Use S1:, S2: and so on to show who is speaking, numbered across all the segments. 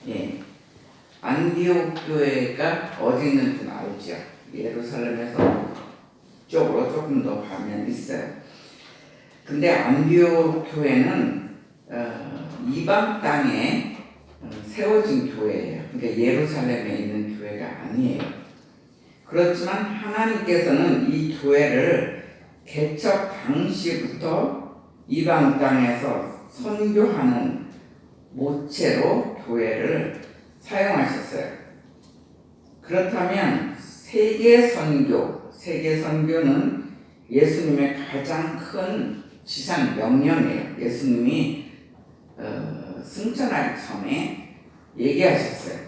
S1: 예, 안디옥 교회가 어디 있는지는 알죠. 예루살렘에서 쪽으로 조금 더 가면 있어요. 근데 안디옥 교회는 이방 땅에 세워진 교회예요. 그러니까 예루살렘에 있는 교회가 아니에요. 그렇지만 하나님께서는 이 교회를 개척 당시부터 이방 땅에서 선교하는 모체로 교회를 사용하셨어요. 그렇다면 세계 선교는 예수님의 가장 큰 지상 명령이에요. 예수님이 승천하기 전에 얘기하셨어요.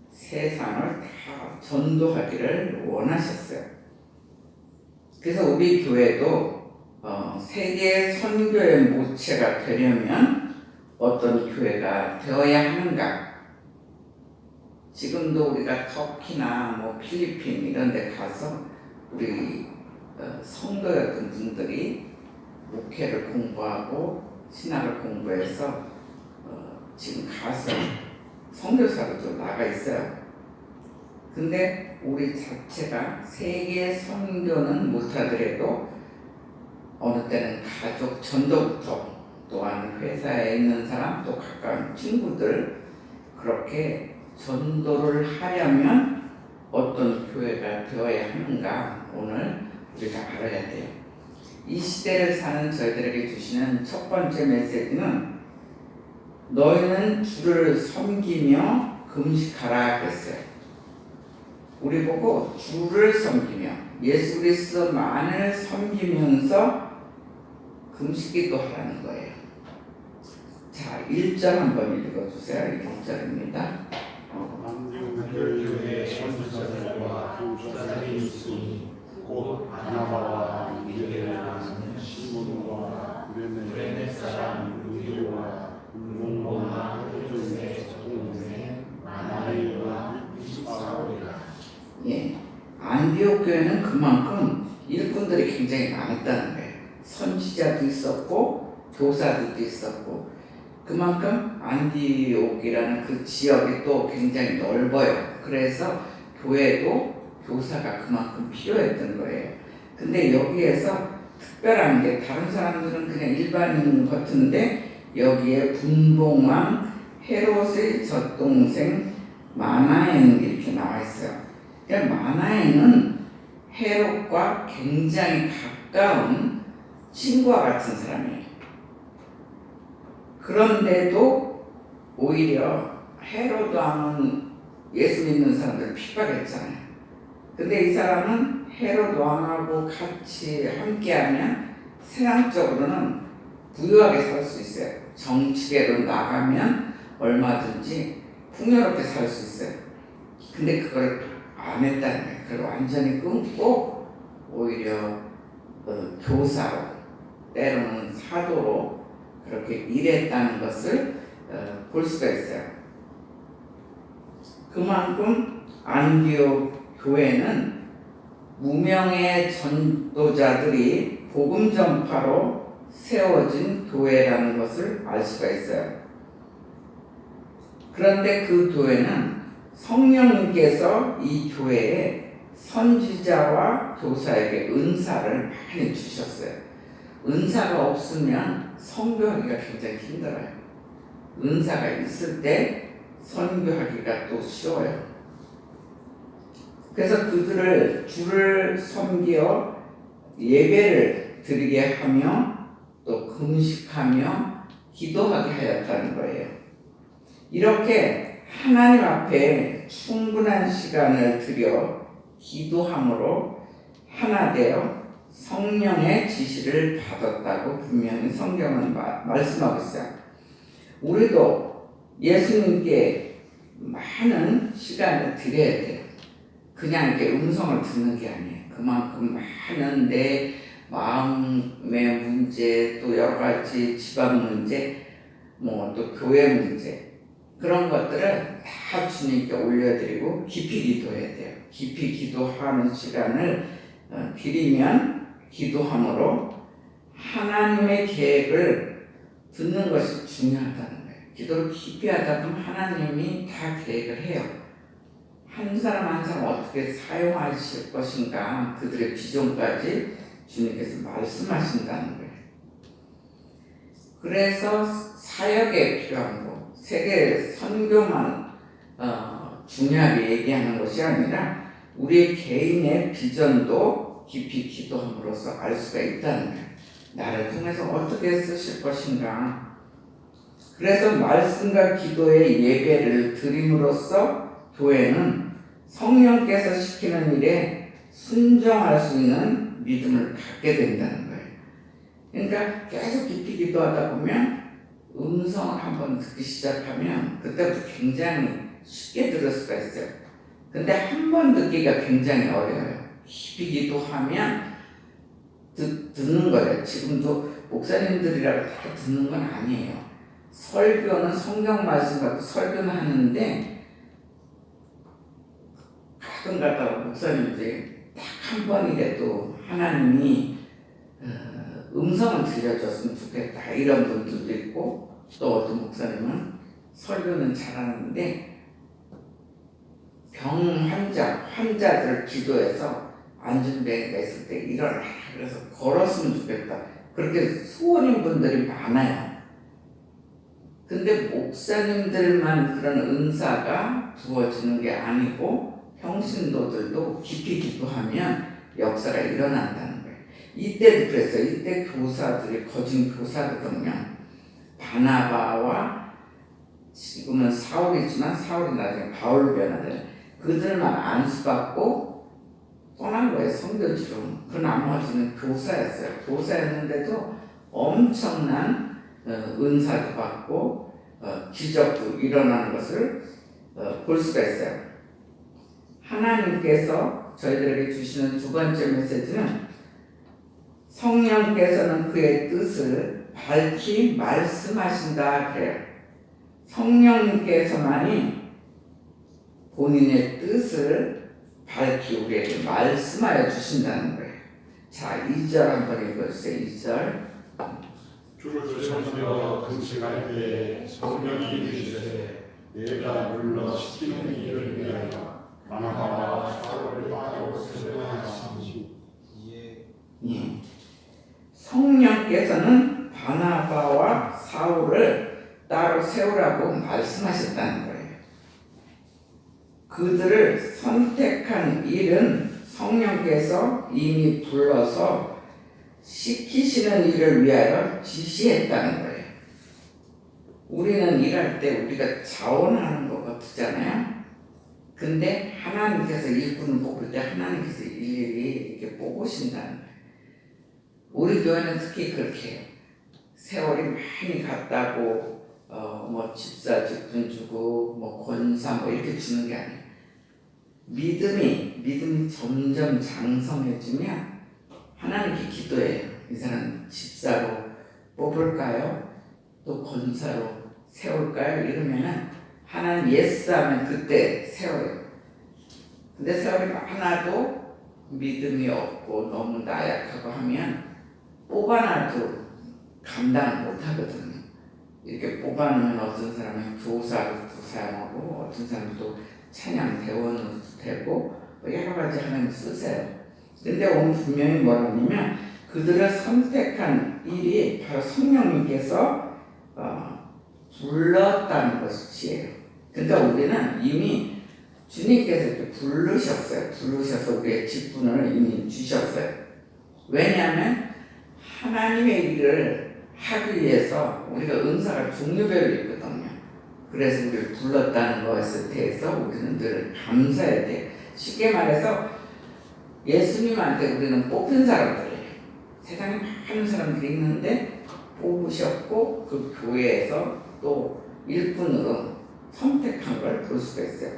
S1: 세상을 다 전도하기를 원하셨어요. 그래서 우리 교회도 세계 선교의 모체가 되려면 어떤 교회가 되어야 하는가? 지금도 우리가 터키나 필리핀 이런 데 가서 우리 성도였던 분들이 목회를 공부하고 신학을 공부해서 지금 가서 선교사로 나가 있어요. 근데 우리 자체가 세계 선교는 못하더라도 어느 때는 가족 전도부터 또한 회사에 있는 사람 또 가까운 친구들 그렇게 전도를 하려면 어떤 교회가 되어야 하는가 오늘 우리가 알아야 돼요. 이 시대를 사는 저희들에게 주시는 첫 번째 메시지는 너희는 주를 섬기며 금식하라 그랬어요. 우리 보고 주를 섬기며 예수 그리스도만을 섬기면서 금식기도 하라는 거예요. 자, 1절 한번 읽어주세요. 1절입니다.
S2: 교회의 선지자들과 교사들이 있으니 곧 바나바와 미게라는 시몬과 구레네 사람 루디오와 문고나 호준의 동생 마나엘과 사울이라.
S1: 예, 안디옥 교회는 그만큼 일꾼들이 굉장히 많았다는 거예요. 선지자도 있었고 교사들도 있었고 그만큼 안디옥이라는 그 지역이 또 굉장히 넓어요. 그래서 교회도 교사가 그만큼 필요했던 거예요. 근데 여기에서 특별한 게 다른 사람들은 그냥 일반인 같은데 여기에 분봉왕 헤롯의 젖동생 마나엔 이렇게 나와 있어요. 그러니까 마나엔은 헤롯과 굉장히 가까운 친구와 같은 사람이에요. 그런데도 오히려 헤롯 왕은 예수 믿는 사람들을 핍박했잖아요. 근데 이 사람은 헤롯 왕하고 같이 함께하면 세상적으로는 부유하게 살 수 있어요. 정치계로 나가면 얼마든지 풍요롭게 살 수 있어요. 근데 그걸 안 했다는 거예요. 그걸 완전히 끊고 오히려 교사로 때로는 사도로 그렇게 일했다는 것을 볼 수가 있어요. 그만큼 안디옥 교회는 무명의 전도자들이 복음 전파로 세워진 교회라는 것을 알 수가 있어요. 그런데 그 교회는 성령님께서 이 교회에 선지자와 교사에게 은사를 많이 주셨어요. 은사가 없으면 선교하기가 굉장히 힘들어요. 은사가 있을 때 선교하기가 또 쉬워요. 그래서 그들을 주를 섬겨 예배를 드리게 하며 또 금식하며 기도하게 하였다는 거예요. 이렇게 하나님 앞에 충분한 시간을 들여 기도함으로 하나 되어 성령의 지시를 받았다고 분명히 성경은 말씀하고 있어요. 우리도 예수님께 많은 시간을 드려야 돼요. 그냥 이렇게 음성을 듣는 게 아니에요. 그만큼 많은 내 마음의 문제, 또 여러 가지 집안 문제, 또 교회 문제 그런 것들을 다 주님께 올려드리고 깊이 기도해야 돼요. 깊이 기도하는 시간을 드리면 기도함으로 하나님의 계획을 듣는 것이 중요하다는 거예요. 기도를 깊이 하다 보면 하나님이 다 계획을 해요. 한 사람 한 사람 어떻게 사용하실 것인가 그들의 비전까지 주님께서 말씀하신다는 거예요. 그래서 사역에 필요한 거, 세계 선교만 중요하게 얘기하는 것이 아니라 우리 개인의 비전도 깊이 기도함으로써 알 수가 있다는 거예요. 나를 통해서 어떻게 쓰실 것인가. 그래서 말씀과 기도의 예배를 드림으로써 교회는 성령께서 시키는 일에 순종할 수 있는 믿음을 갖게 된다는 거예요. 그러니까 계속 깊이 기도하다 보면 음성을 한번 듣기 시작하면 그때부터 굉장히 쉽게 들을 수가 있어요. 근데 한 번 듣기가 굉장히 어려워요. 깊이 기도하면 듣는 거예요. 지금도 목사님들이라고 다 듣는 건 아니에요. 설교는 성경 말씀 갖고 설교는 하는데 가끔 가다가 목사님들이 딱 한 번이라도 하나님이 음성을 들려줬으면 좋겠다 이런 분들도 있고, 또 어떤 목사님은 설교는 잘하는데 병 환자들 기도해서 안전뱅이가 있을 때 일어나라 그래서 걸었으면 좋겠다 그렇게 소원인 분들이 많아요. 근데 목사님들만 그런 은사가 부어지는 게 아니고 평신도들도 깊이 기도하면 역사가 일어난다는 거예요. 이때도 그랬어요. 이때 교사들이 거진 교사거든요. 바나바와 지금은 사울이지만 사울이 나중에 바울 변화된 그들만 안수받고 떠난 거예요. 선교지로. 그 나머지는 교사였어요. 교사였는데도 엄청난 은사도 받고 기적도 일어나는 것을 볼 수가 있어요. 하나님께서 저희들에게 주시는 두 번째 메시지는 성령께서는 그의 뜻을 밝히 말씀하신다 그래요. 성령님께서만이 본인의 뜻을 밝히 우리에게 말씀하여 주신다는 거예요. 자, 2절 한번 읽어주세요. 2절.
S2: 주를 청하며 금식할 때에 성령이 이르시되 내가 물러 시키는 일을 위하여 바나바와 사울을 따로 세워하시니.
S1: 예. 성령께서는 바나바와 사울을 따로 세우라고 말씀하셨다는 거예요. 그들을 선택한 일은 성령께서 이미 불러서 시키시는 일을 위하여 지시했다는 거예요. 우리는 일할 때 우리가 자원하는 것 같잖아요. 근데 하나님께서 일꾼을 뽑을 때 하나님께서 일일이 이렇게 뽑으신다는 거예요. 우리 교회는 특히 그렇게 해요. 세월이 많이 갔다고 뭐 집사 직분 주고 뭐 권사 뭐 이렇게 주는 게 아니에요. 믿음이 점점 장성해지면 하나님께 기도해요. 이 사람 집사로 뽑을까요? 또 권사로 세울까요? 이러면은 하나님 예스 하면 그때 세워요. 근데 세월이 많아도 믿음이 없고 너무 나약하고 하면 뽑아놔도 감당 못 하거든요. 이렇게 뽑아놓으면 어떤 사람은 교사로 사용하고 어떤 사람은 또 찬양 대원으로 되고 여러 가지 하나님 쓰세요. 근데 오늘 분명히 뭐라냐면 그들을 선택한 일이 바로 성령님께서 불렀다는 것이에요. 그러니까 우리는 이미 주님께서 이렇게 부르셔서 우리의 직분을 이미 주셨어요. 왜냐하면 하나님의 일을 하기 위해서 우리가 은사가 종류별로 있거든요. 그래서 우리를 불렀다는 것에 대해서 우리는 늘 감사해야 돼요. 쉽게 말해서 예수님한테 우리는 뽑힌 사람들이에요. 세상에 많은 사람들이 있는데 뽑으셨고 그 교회에서 또 일꾼으로 선택한 걸 볼 수가 있어요.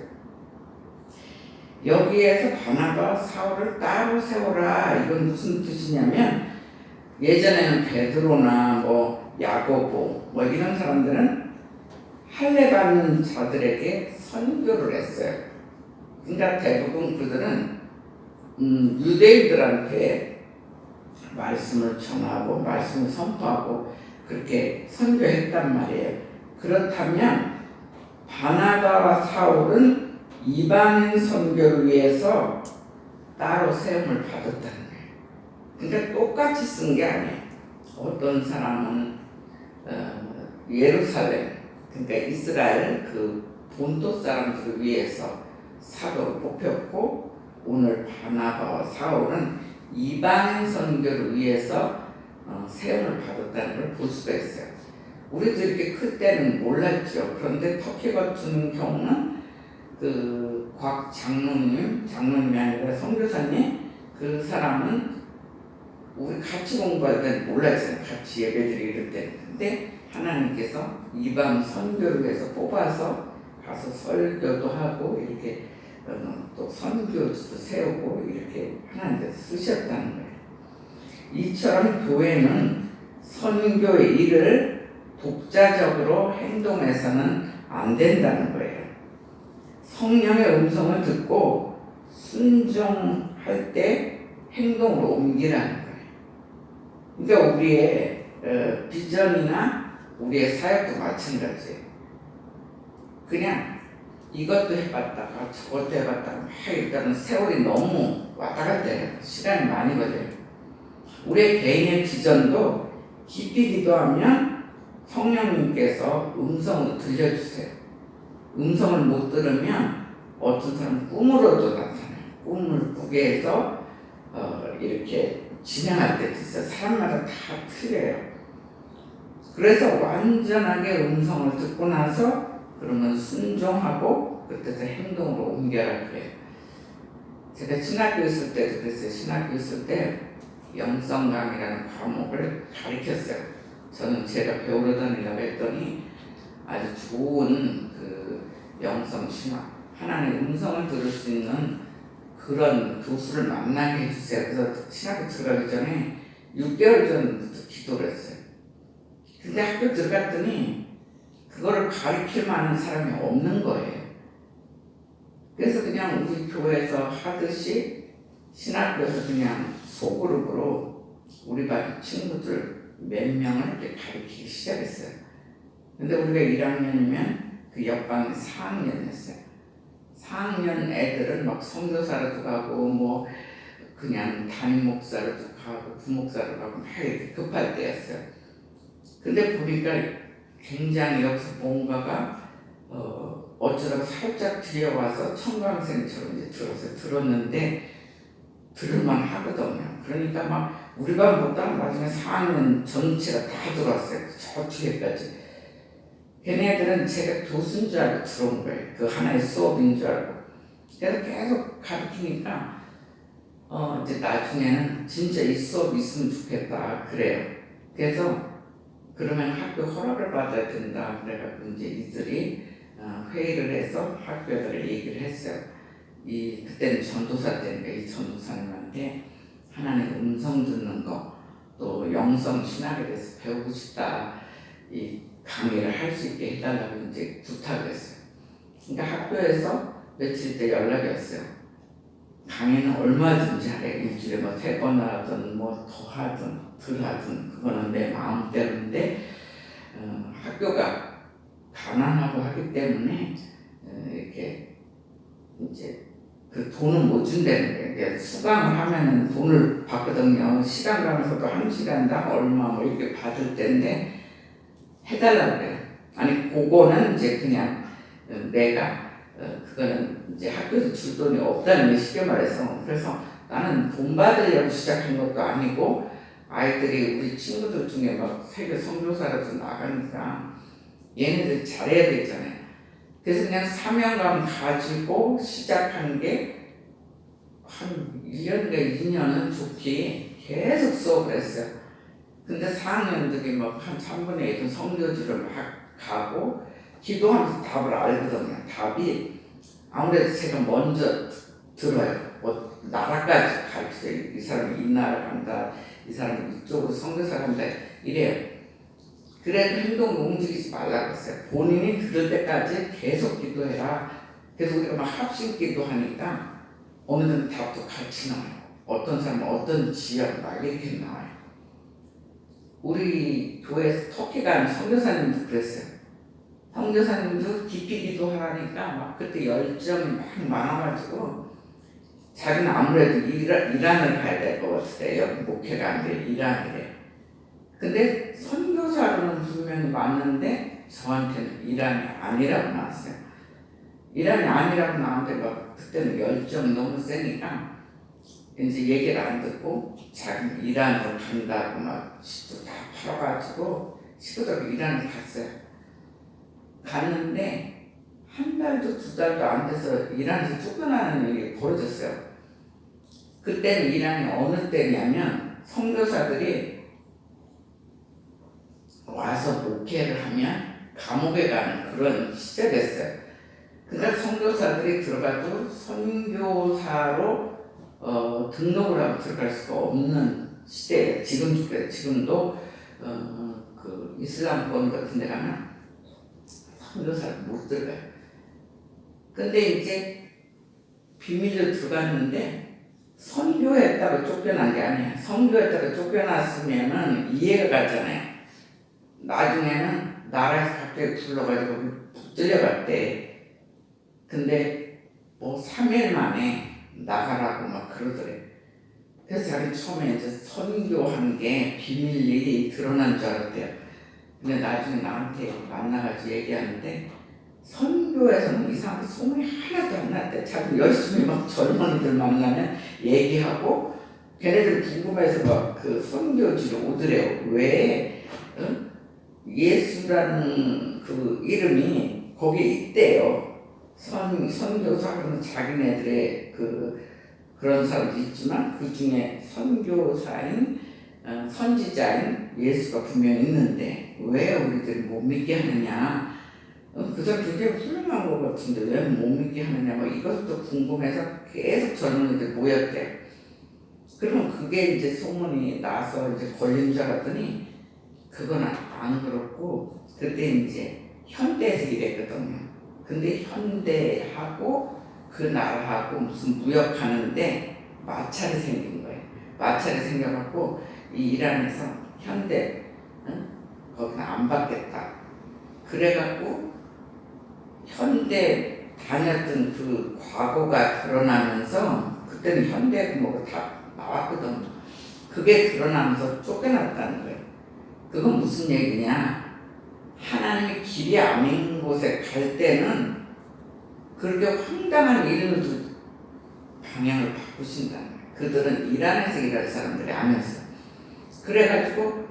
S1: 여기에서 바나바 사울을 따로 세워라 이건 무슨 뜻이냐면 예전에는 베드로나 뭐 야고보 뭐 이런 사람들은 할례 받는 자들에게 선교를 했어요. 그러니까 대부분 그들은 유대인들한테 말씀을 전하고 말씀을 선포하고 그렇게 선교했단 말이에요. 그렇다면 바나바와 사울은 이방인 선교를 위해서 따로 세움을 받았다는 거예요. 그러니까 똑같이 쓴 게 아니에요. 어떤 사람은 예루살렘, 그러니까 이스라엘 그 본토 사람들을 위해서 사도를 뽑혔고, 오늘 바나바와 사울은 이방인 선교를 위해서 세움을 받았다는 걸 볼 수가 있어요. 우리도 이렇게 클 때는 몰랐죠. 그런데 터키 같은 경우는 그 곽 장로님이 아니라 선교사님, 그 사람은 우리 같이 공부할 때는 몰랐잖아요. 같이 예배드리고 이럴 때는. 근데 하나님께서 이방 선교를 위해서 뽑아서 가서 설교도 하고 이렇게 또 선교도 세우고 이렇게 하나님께서 쓰셨다는 거예요. 이처럼 교회는 선교의 일을 독자적으로 행동해서는 안 된다는 거예요. 성령의 음성을 듣고 순종할 때 행동으로 옮기라는 거예요. 그러니까 우리의 비전이나 우리의 사역도 마찬가지예요. 그냥 이것도 해봤다가 저것도 해봤다가 막 일단은 세월이 너무 왔다 갔다 해요. 시간이 많이 걸려요. 우리의 개인의 비전도 깊이 기도하면 성령님께서 음성으로 들려주세요. 음성을 못 들으면 어떤 사람은 꿈으로도 나타나요. 꿈을 꾸게 해서 이렇게 진행할 때 있어요. 사람마다 다 틀려요. 그래서 완전하게 음성을 듣고 나서 그러면 순종하고 그때서 행동으로 옮겨라 그래요. 제가 신학교 있을 때도 그랬어요. 신학교 있을 때 영성강이라는 과목을 가르쳤어요. 저는 제가 배우러 다니려고 했더니 아주 좋은 그 영성신학, 하나님의 음성을 들을 수 있는 그런 교수를 만나게 해주세요. 그래서 신학교 들어가기 전에 6개월 전부터 기도를 했어요. 근데 학교 들어갔더니 그거를 가르칠 만한 사람이 없는 거예요. 그래서 그냥 우리 교회에서 하듯이 신학교에서 그냥 소그룹으로 우리 반 친구들 몇 명을 이렇게 가르치기 시작했어요. 근데 우리가 1학년이면 그 옆방이 4학년이었어요. 4학년 애들은 막 선교사로도 가고 뭐 그냥 담임 목사로도 가고 부목사로 가고 막 이렇게 급할 때였어요. 근데 보니까 굉장히 여기서 뭔가가 어쩌다가 살짝 들여와서 청강생처럼 이제 들었는데 들을만 하거든요. 그러니까 막 우리 반보다 나중에 4학년 전체가 다 들어왔어요. 저 뒤에까지. 걔네들은 제가 교수인 줄 알고 들어온 거예요. 그 하나의 수업인 줄 알고. 그래서 계속 가르치니까 이제 나중에는 진짜 이 수업이 있으면 좋겠다 그래요. 그래서 그러면 학교 허락을 받아야 된다 그래가지고 이제 이들이 회의를 해서 학교들에 얘기를 했어요. 그때는 전도사 때니까 이 전도사님한테 하나님 음성 듣는 거, 또 영성 신학에 대해서 배우고 싶다, 이 강의를 할 수 있게 해달라고 이제 부탁을 했어요. 그러니까 학교에서 며칠 때 연락이 왔어요. 강의는 얼마든지 하래. 일주일에 뭐 3번 하든 뭐 더 하든 덜 하든 그거는 내 마음대로인데 학교가 가난하고 하기 때문에 이렇게 이제 그 돈을 못 준다는 거예요. 그러니까 수강을 하면은 돈을 받거든요. 시간 가면서도 1시간당 얼마 뭐 이렇게 받을 텐데 해달라고 그래요. 아니 그거는 이제 그냥 내가 그거는 이제 학교에서 줄 돈이 없다는 게 쉽게 말해서. 그래서 나는 돈 받으려고 시작한 것도 아니고 아이들이 우리 친구들 중에 막 세계 선교사라도 나가니까 얘네들 잘해야 되잖아요. 그래서 그냥 사명감 가지고 시작한 게 한 1년인가 2년은 좋게 계속 수업을 했어요. 근데 4학년들이 막 한 3분의 1은 성교지를 막 가고 기도하면서 답을 알거든요. 답이 아무래도 제가 먼저 들어요. 뭐 나라까지 가르쳐요. 이 사람이 이 나라 간다, 이 사람이 이쪽으로 선교사 간다 이래요. 그래도 행동을 움직이지 말라고 했어요. 본인이 들을 때까지 계속 기도해라. 그래서 우리가 막 합심 기도하니까 어느덧 답도 같이 나와요. 어떤 사람은 어떤 지역 막 이렇게 나와요. 우리 교회에서 터키 간 선교사님도 그랬어요. 선교사님도 깊이 기도하라니까 막 그때 열정이 막 많아가지고 자기는 아무래도 이란을 가야 될 것 같아요. 목회가 안 돼. 이란이래. 근데 선교사로는 분명히 맞는데 저한테는 이란이 아니라고 나왔어요. 이란이 아니라고 나왔는데 막 그때는 열정이 너무 세니까 이제 얘기를 안 듣고 자기는 이란으로 간다고 막 집도 다 팔아가지고 식구들 이란을 갔어요. 갔는데 한 달도 두 달도 안 돼서 이란에서 쫓겨나는 일이 벌어졌어요. 그때는 이란이 어느 때냐면 선교사들이 와서 목회를 하면 감옥에 가는 그런 시절이었어요. 그러니까 선교사들이 들어가도 선교사로 등록을 하고 들어갈 수가 없는 시대예요. 지금도 그 이슬람권 같은 데 가면 선교사를 못 들어가요. 근데 이제 비밀로 들어갔는데 선교했다고 쫓겨난 게 아니야. 선교했다고 쫓겨났으면은 이해가 가잖아요. 나중에는 나라에서 갑자기 불러가지고 붙들려갔대. 근데 뭐 3일 만에 나가라고 막 그러더래. 그래서 자기 처음에 이제 선교한 게 비밀이 드러난 줄 알았대요. 근데 나중에 나한테 만나가지고 얘기하는데 선교에서는 이상하게 소문이 하나도 안 났대. 자기 열심히 막 젊은이들 만나면 얘기하고 걔네들 궁금해서 막 그 선교지로 오더래요. 왜? 예수라는 그 이름이 거기에 있대요. 선교사는 자기네들의 그런 사람도 있지만 그 중에 선교사인 선지자인 예수가 분명히 있는데 왜 우리들이 못 믿게 하느냐? 그 사람 굉장히 훌륭한 것 같은데 왜 못 믿게 하느냐? 뭐 이것도 궁금해서 계속 젊은이들 모였대. 그러면 그게 이제 소문이 나서 이제 걸린 줄 알았더니 그건 안 그렇고 그때 이제 현대에서 일했거든요. 근데 현대하고 그 나라하고 무슨 무역하는데 마찰이 생긴 거예요. 마찰이 생겨갖고 이 이란에서 현대 거기는 안 받겠다. 그래갖고 현대 다녔던 그 과거가 드러나면서 그때는 현대 뭐가 다 나왔거든. 그게 드러나면서 쫓겨났다는 거예요. 그건 무슨 얘기냐? 하나님의 길이 아닌 곳에 갈 때는 그렇게 황당한 일을 방향을 바꾸신다는 거예요. 그들은 이란에서 일할 사람들이 아니었어요. 그래가지고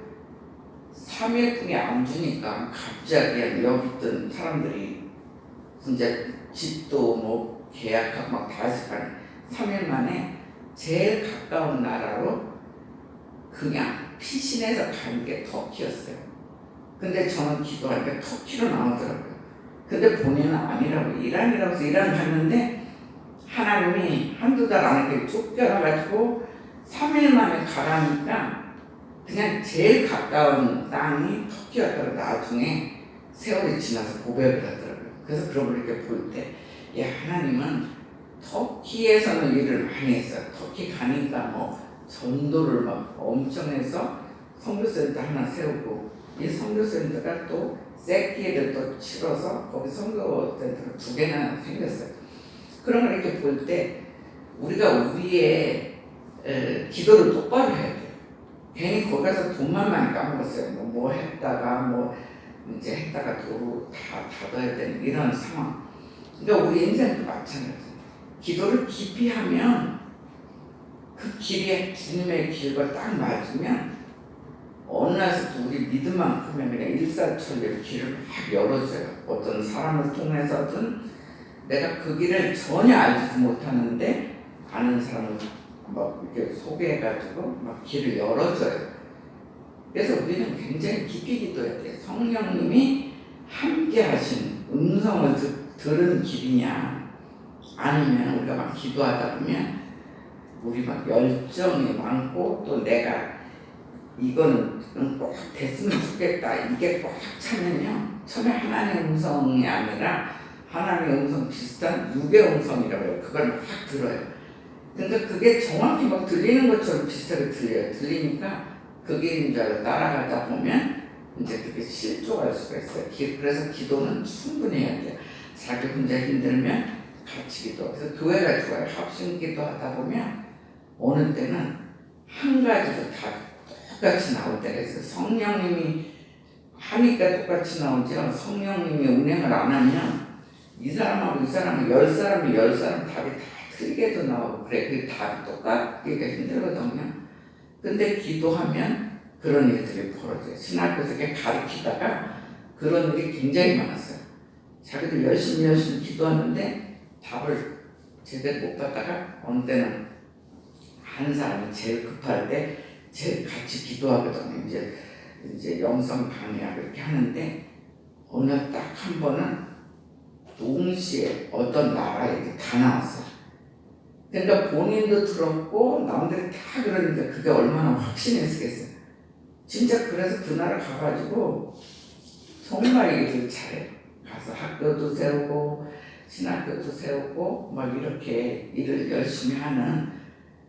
S1: 3일뿐이 안 주니까 갑자기 여기 있던 사람들이 진짜 집도 뭐 계약하고 막 다 했을 거 아니에요. 3일 만에 제일 가까운 나라로 그냥 피신해서 간 게 터키였어요. 근데 저는 기도하니까 터키로 나오더라고요. 근데 본인은 아니라고 이란이라고 해서 이란 갔는데 하나님이 한두 달 안에 쫓겨나가지고 3일 만에 가라니까 그냥 제일 가까운 땅이 터키였다고 나중에 세월이 지나서 고백을 하더라고요. 그래서 그런 걸 이렇게 볼 때 야, 하나님은 터키에서는 일을 많이 했어요. 터키 가니까 뭐 전도를 막 엄청 해서 선교센터 하나 세우고 이 선교센터가 또 새끼를 또 치러서 거기 선교센터가 2개나 생겼어요. 그런 걸 이렇게 볼 때 우리가 우리의 기도를 똑바로 해야 돼요. 괜히 거기 가서 돈만 많이 까먹었어요. 뭐 했다가 뭐 이제 했다가 도로 다 닫아야 되는 이런 상황. 그러니까 우리 인생도 마찬가지예요. 기도를 깊이 하면 그 길에 주님의 길과 딱 맞으면 어느 날부터 우리 믿음만큼은 그냥 일사천리로 길을 막 열어줘요. 어떤 사람을 통해서든 내가 그 길을 전혀 알지도 못하는데 아는 사람을 막 이렇게 소개해가지고 막 길을 열어줘요. 그래서 우리는 굉장히 깊이 기도해야 돼요. 성령님이 함께 하신 음성을 들은 길이냐 아니면 우리가 막 기도하다 보면 우리 막 열정이 많고 또 내가 이거는 꼭 됐으면 좋겠다 이게 꽉 차면요 처음에 하나님의 음성이 아니라 하나님의 음성 비슷한 육의 음성이라고 해요. 그걸 막 들어요. 근데 그게 정확히 막 들리는 것처럼 비슷하게 들려요. 들리니까 그 길인 줄 알고 따라가다 보면 이제 그게 실족할 수가 있어요. 그래서 기도는 충분히 해야 돼요. 자기 혼자 힘들면 같이 기도. 그래서 교회가 좋아요. 합심 기도하다 보면 어느 때는 한 가지도 다 똑같이 나올 때가 있어요. 성령님이 하니까 똑같이 나오죠. 성령님이 운행을 안 하면 이 사람하고 이 사람은 10사람이 10사람 답이 다 틀리게도 나오고 그래. 그 답이 똑같기가 힘들거든요. 근데 기도하면 그런 일들이 벌어져요. 신학교에서 이렇게 가르치다가 그런 일이 굉장히 많았어요. 자기들 열심히 기도하는데 답을 제대로 못 받다가 어느 때는 한 사람이 제일 급할 때 제일 같이 기도하거든요. 이제 영성 강의하고 이렇게 하는데 어느 딱 한 번은 동시에 어떤 나라 얘기 다 나왔어요. 그러니까 본인도 들었고 남들이 다 그러니까 그게 얼마나 확신했겠어요. 진짜 그래서 그 나라 가가지고 정말 일을 잘해요. 가서 학교도 세우고 신학교도 세우고 막 이렇게 일을 열심히 하는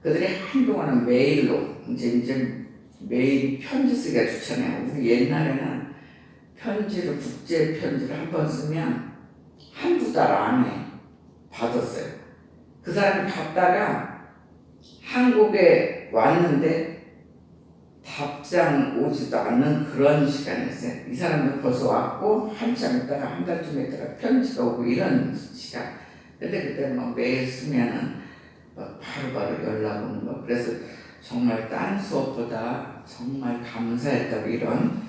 S1: 그들이 한동안은 메일로 이제 메일 편지 쓰기가 좋잖아요. 우리 옛날에는 편지를 국제 편지를 한 번 쓰면 한두 달 안에 받았어요. 그 사람이 갔다가 한국에 왔는데 답장 오지도 않는 그런 시간이었어요. 이 사람도 벌써 왔고 한참 있다가 한 달쯤 있다가 편지가 오고 이런 시간. 근데 그때는 막 메일 쓰면은 막 바로바로 연락 오는 거. 그래서 정말 딴 수업보다 정말 감사했다고 이런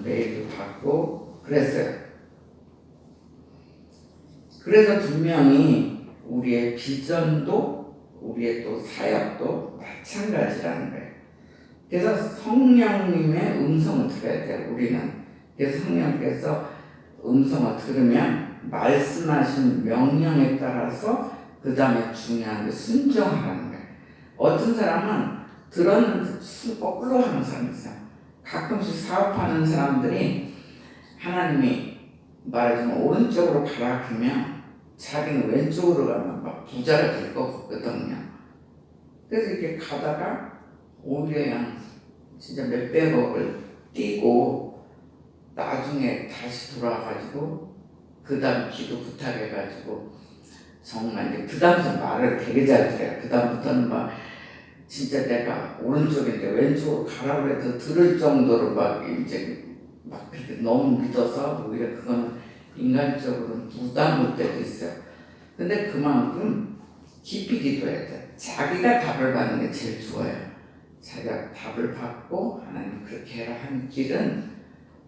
S1: 메일도 받고 그랬어요. 그래서 분명히 우리의 비전도 우리의 또 사역도 마찬가지라는 거예요. 그래서 성령님의 음성을 들어야 돼요. 우리는. 그래서 성령께서 음성을 들으면 말씀하신 명령에 따라서 그 다음에 중요한 게 순종하라는 거예요. 어떤 사람은 들었는데 거꾸로 하는 사람이 있어요. 가끔씩 사업하는 사람들이 하나님이 말하자면 오른쪽으로 가라 그러면 자기는 왼쪽으로 가면 막 부자가 될 것 같거든요. 그래서 이렇게 가다가 오히려 그냥 진짜 몇백억을 띄고 나중에 다시 돌아와가지고 그 다음 기도 부탁해가지고 정말 이제 그 다음부터 말을 되게 잘 들어요. 그 다음부터는 막 진짜 내가 오른쪽인데 왼쪽으로 가라고 해도 들을 정도로 막 이제 막 그렇게 너무 믿어서 오히려 그거는 인간적으로 부담될 때도 있어요. 근데 그만큼 깊이 기도해야 돼. 자기가 답을 받는 게 제일 좋아요. 자기가 답을 받고 하나님 그렇게 해라 하는 길은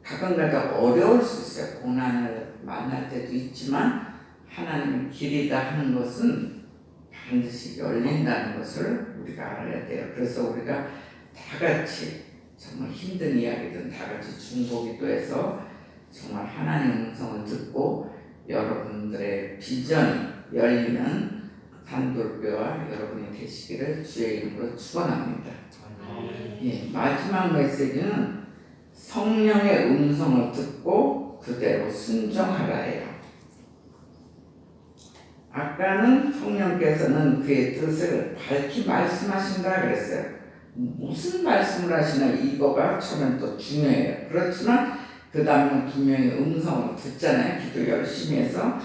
S1: 가끔가다 어려울 수 있어요. 고난을 만날 때도 있지만 하나님의 길이다 하는 것은 반드시 열린다는 것을 우리가 알아야 돼요. 그래서 우리가 다 같이 정말 힘든 이야기든 다 같이 중보기도해서 정말 하나님의 음성을 듣고 여러분들의 비전이 열리는 단돌교와 여러분이 되시기를 주의 이름으로 축원합니다. 예, 마지막 메시지는 성령의 음성을 듣고 그대로 순종하라예요. 아까는 성령께서는 그의 뜻을 밝히 말씀하신다 그랬어요. 무슨 말씀을 하시나 이거가 처음엔 또 중요해요. 그렇지만 그 다음에 분명히 음성을 듣잖아요. 기도 열심히 해서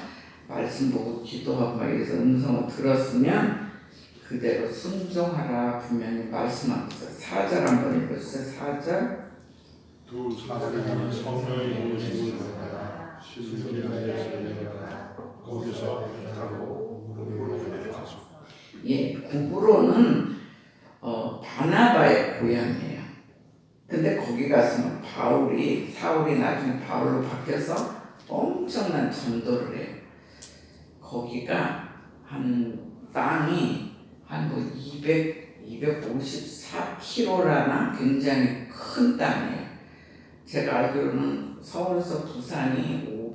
S1: 말씀 보고 기도하고 막 이래서 음성을 들었으면 그대로 순종하라 분명히 말씀하고 있어요. 4절 한번 읽어주세요. 4절.
S2: 두 사람은 성령의 오심을 받아 신들의 제자가 거기서 가고 구브로에 가서.
S1: 예, 구브로는 바나바의 고향이에요. 근데 거기 가서는 사울이 나중에 바울로 바뀌어서 엄청난 전도를 해요. 거기가 한 땅이 한 뭐 254km라나 굉장히 큰 땅이에요. 제가 알기로는 서울에서 부산이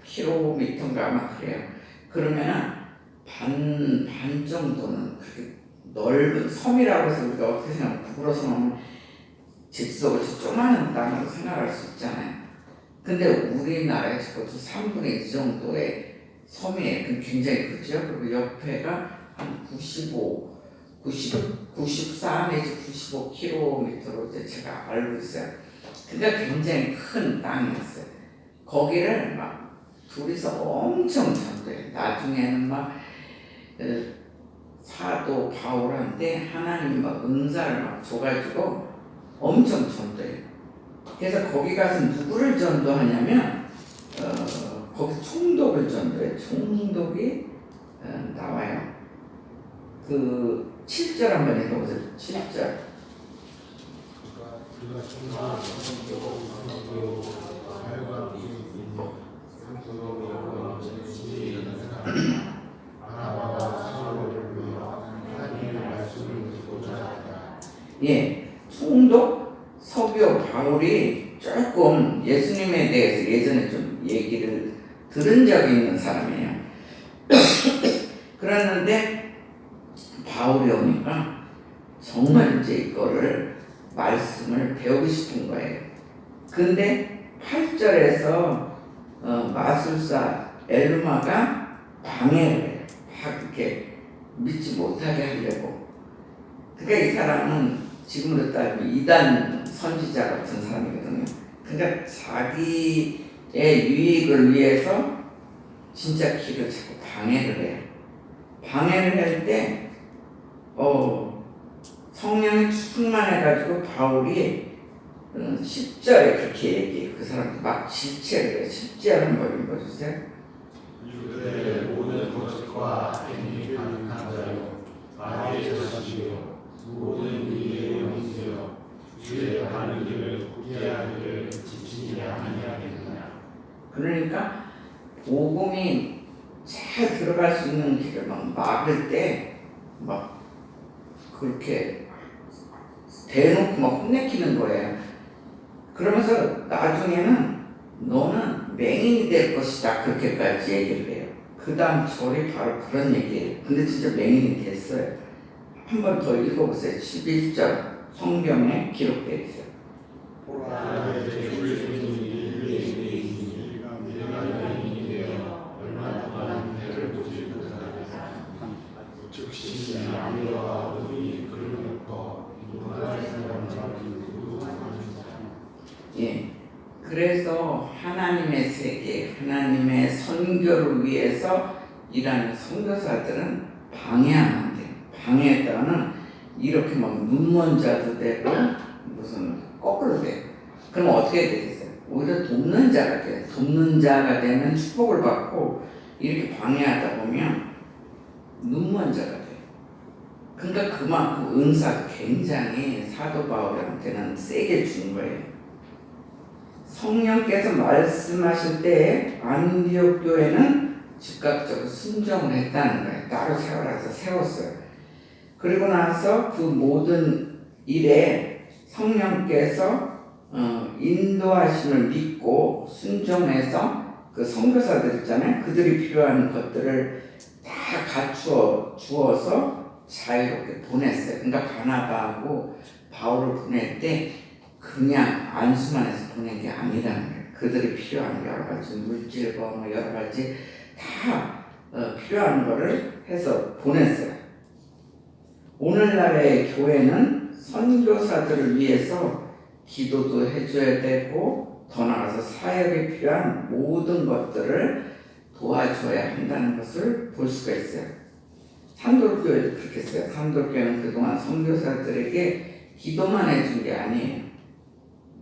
S1: 560km인가 아마 그래요. 그러면 반 정도는 그렇게 넓은 섬이라고 해서 우리가 어떻게 생각하면 구부러 섬은 집속에서 조그마한 땅으로 생각할 수 있잖아요. 근데 우리나라에 적어도 3분의 2 정도의 섬이에요. 굉장히 크죠. 그리고 옆에가 한 94 내지 95km로 이제 제가 알고 있어요. 그러니까 굉장히 큰 땅이었어요. 거기를 막 둘이서 엄청 전도해. 나중에는 막 사도 바울한테 하나님 막 은사를 막 줘가지고 엄청 전도해. 그래서 거기 가서 누구를 전도하냐면 거기 총독을 전도해. 총독이 나와요. 그 7절 한번 읽어보세요. 7절. 예, 총독 서기오 바울이 조금 예수님에 대해서 예전에 좀 얘기를 들은 적이 있는 사람이에요. 그랬는데 바울이 오니까 정말 이제 이거를 말씀을 배우고 싶은 거예요. 근데 8절에서 마술사 엘마가 방해를 해요. 막 이렇게 믿지 못하게 하려고. 그러니까 이 사람은 지금으로 따지면 이단 선지자 같은 사람이거든요. 그러니까 자기의 유익을 위해서 진짜 길을 자꾸 방해를 해요. 방해를 할 때 성령이 충만해가지고 바울이 10절에 그렇게 얘기해요. 그 사람도 막 질책을 해요. 10절 한번 읽어주세요.
S3: 유대의 모든 것과 행위 가능한 자요 나의 자식이요 모든 이의 영수요 주의 하는 길을 굳게 하기를 지키지 아니하겠느냐.
S1: 그러니까 복음이 잘 들어갈 수 있는 길을 막 막을 때 막 그렇게 대놓고 막 혼내키는 거예요. 그러면서 나중에는 너는 맹인이 될 것이다 그렇게까지 얘기를 해요. 그 다음 절이 바로 그런 얘기예요. 근데 진짜 맹인이 됐어요. 한 번 더 읽어보세요. 11절 성경에 기록되어 있어요.
S3: 나의 주의 주님이 유대인이 내가 유대인이 되어 얼마나 많은 해를 보지 못하겠다. 즉시 아미와 어둠이 그를 묶어 인도할 사람 잡기
S1: 예. 그래서 하나님의 세계, 하나님의 선교를 위해서 일하는 선교사들은 방해하면 안 돼요. 방해했다가는 이렇게 막 눈먼 자도 되고 무슨 거꾸로 돼요. 그럼 어떻게 되겠어요? 오히려 돕는 자가 돼요. 돕는 자가 되면 축복을 받고 이렇게 방해하다 보면 눈먼 자가 돼요. 그러니까 그만큼 은사가 굉장히 사도 바울한테는 세게 준 거예요. 성령께서 말씀하실 때 안디옥 교회는 즉각적으로 순종을 했다는 거예요. 따로 세워라서 세웠어요. 그리고 나서 그 모든 일에 성령께서 인도하심을 믿고 순종해서 그 선교사들 있잖아요. 그들이 필요한 것들을 다 갖추어 주어서 자유롭게 보냈어요. 그러니까 바나바하고 바울을 보낼 때 그냥 안수만 해서 보낸 게 아니라는 거예요. 그들이 필요한 여러 가지 물질과 뭐 여러 가지 다 필요한 거를 해서 보냈어요. 오늘날의 교회는 선교사들을 위해서 기도도 해줘야 되고 더 나아가서 사역에 필요한 모든 것들을 도와줘야 한다는 것을 볼 수가 있어요. 산돌교회도 그렇게 했어요. 산돌교회는 그동안 선교사들에게 기도만 해준 게 아니에요.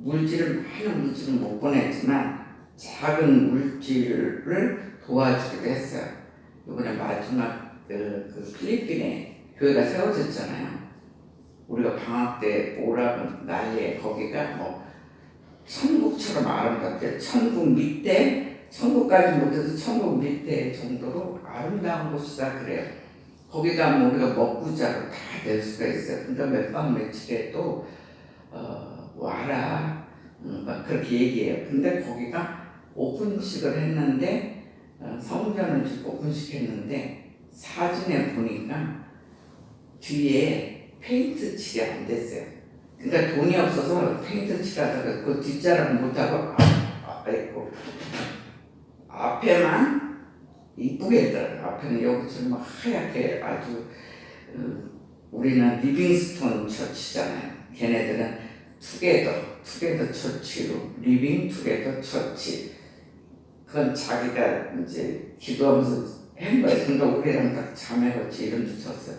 S1: 많은 물질은 못 보냈지만 작은 물질을 도와주기도 했어요. 이번에 마지막 그 필리핀에 교회가 세워졌잖아요. 우리가 방학 때 오라고 난리에 거기가 뭐 천국처럼 아름답대. 천국 밑에, 천국까지 못해서 천국 밑에 정도로 아름다운 곳이다 그래요. 거기 가면 우리가 먹고 자고 다 될 수가 있어요. 그러니까 몇 박 며칠에 또 와라 막 그렇게 얘기해요. 근데 거기가 오픈식을 했는데 성전을 지금 오픈식 했는데 사진에 보니까 뒤에 페인트 칠이 안 됐어요. 그러니까 돈이 없어서 페인트 칠하다가 그 뒷자락 못하고 있고 앞에만 이쁘게 했더라고요. 앞에는 여기처럼 막 하얗게 아주 우리는 리빙스톤 처치잖아요. 걔네들은 투게더 처치로 리빙 투게더 처치. 그건 자기가 이제 기도하면서 한 거예요. 그러니까 우리랑 딱 자매같이 이름도 쳤어요.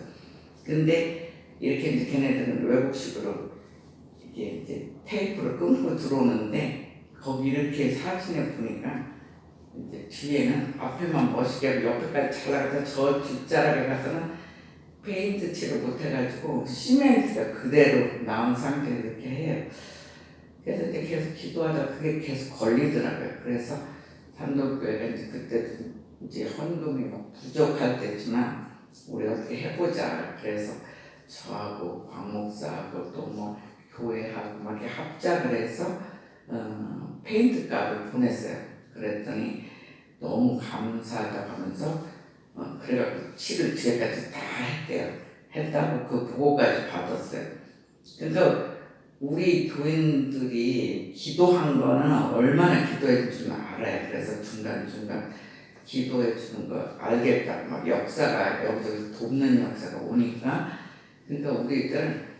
S1: 근데 이렇게 이제 걔네들은 외국식으로 이게 이제 테이프를 끊고 들어오는데 거기 이렇게 사진에 보니까 이제 뒤에는 앞에만 멋있게 하고 옆에까지 잘 나가서 저 뒷자락에 가서는 페인트 칠을 못해가지고 시멘트가 그대로 나온 상태로 이렇게 해요. 그래서 이제 계속 기도하다가 그게 계속 걸리더라고요. 그래서 산도교회가 이제 그때 이제 헌금이 막 부족할 때지만 우리 어떻게 해보자. 그래서 저하고 박 목사하고 또 뭐 교회하고 막 이렇게 합작을 해서 페인트 값을 보냈어요. 그랬더니 너무 감사하다고 하면서 그래갖고 칠을 뒤에까지 다 했대요. 했다고 그 보고까지 받았어요. 그러니까 우리 교인들이 기도한 거는 얼마나 기도해 주는 알아요. 그래서 중간중간 기도해 주는 거 알겠다. 막 역사가 여기저기서 돕는 역사가 오니까 그러니까 우리들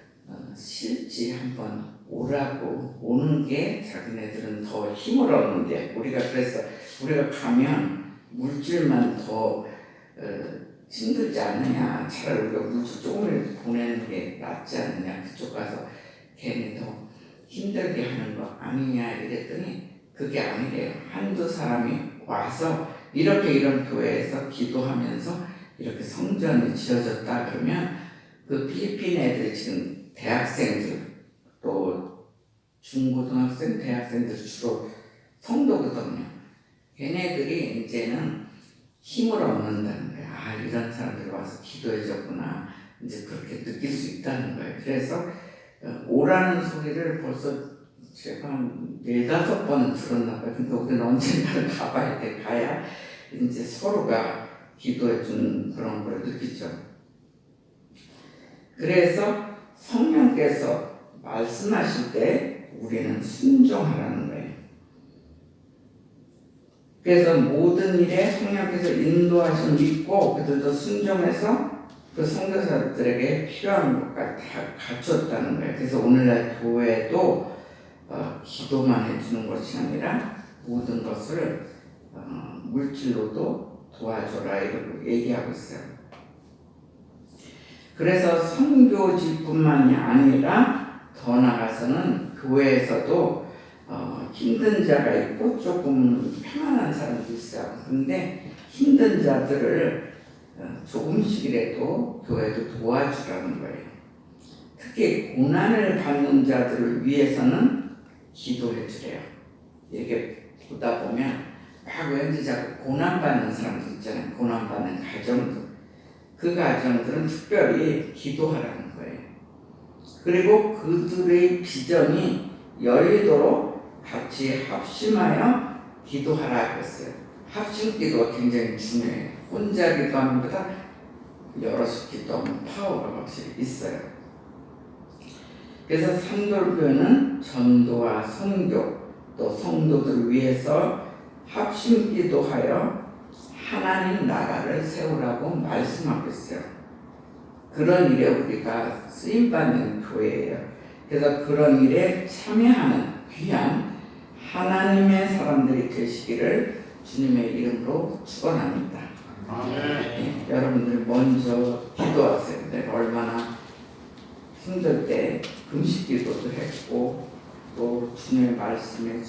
S1: 실지 한번 오라고 오는 게 자기네들은 더 힘을 얻는데 우리가 그래서 우리가 가면 물질만 더 힘들지 않느냐. 차라리 우리가 물질 조금을 보내는 게 낫지 않느냐. 그쪽 가서 괜히 더 힘들게 하는 거 아니냐 이랬더니 그게 아니래요. 한두 사람이 와서 이렇게 이런 교회에서 기도하면서 이렇게 성전이 지어졌다 그러면 그 필리핀 애들이 지금 대학생들 또 중고등학생 대학생들 주로 성도거든요. 걔네들이 이제는 힘을 얻는다는 거예요. 아 이런 사람들이 와서 기도해줬구나 이제 그렇게 느낄 수 있다는 거예요. 그래서 오라는 소리를 벌써 제가 한 4-5번 들었나 봐요. 그러니까 우리는 언젠가는 가봐야 돼. 가야 이제 서로가 기도해주는 그런 걸 느끼죠. 그래서 성령께서 말씀하실 때 우리는 순종하라는 거예요. 그래서 모든 일에 성령께서 인도하심 믿고 그들도 순종해서 그 선교사들에게 필요한 것까지 다 갖췄다는 거예요. 그래서 오늘날 교회도 기도만 해주는 것이 아니라 모든 것을 물질로도 도와줘라 이렇게 얘기하고 있어요. 그래서 선교지뿐만이 아니라 더 나아가서는 교회에서도 힘든 자가 있고 조금 편안한 사람도 있어요. 그런데 힘든 자들을 조금씩이라도 교회도 도와주라는 거예요. 특히 고난을 받는 자들을 위해서는 기도해 주래요. 이렇게 보다 보면 막 왠지 자꾸 고난받는 사람들 있잖아요. 고난받는 가정들. 그 가정들은 특별히 기도하라는 거예요. 그리고 그들의 비전이 열리도록 같이 합심하여 기도하라 그랬어요. 합심 기도가 굉장히 중요해요. 혼자 기도하는 것보다 여럿이 기도하면 파워가 확실히 있어요. 그래서 산돌교회는 전도와 선교 또 성도들을 위해서 합심 기도하여 하나님 나라를 세우라고 말씀하고 있어요. 그런 일에 우리가 쓰임받는 교회예요. 그래서 그런 일에 참여하는 귀한 하나님의 사람들이 되시기를 주님의 이름으로 축원합니다. 네, 여러분들 먼저 기도하세요. 내가 얼마나 힘들 때 금식 기도도 했고 또 주님의 말씀에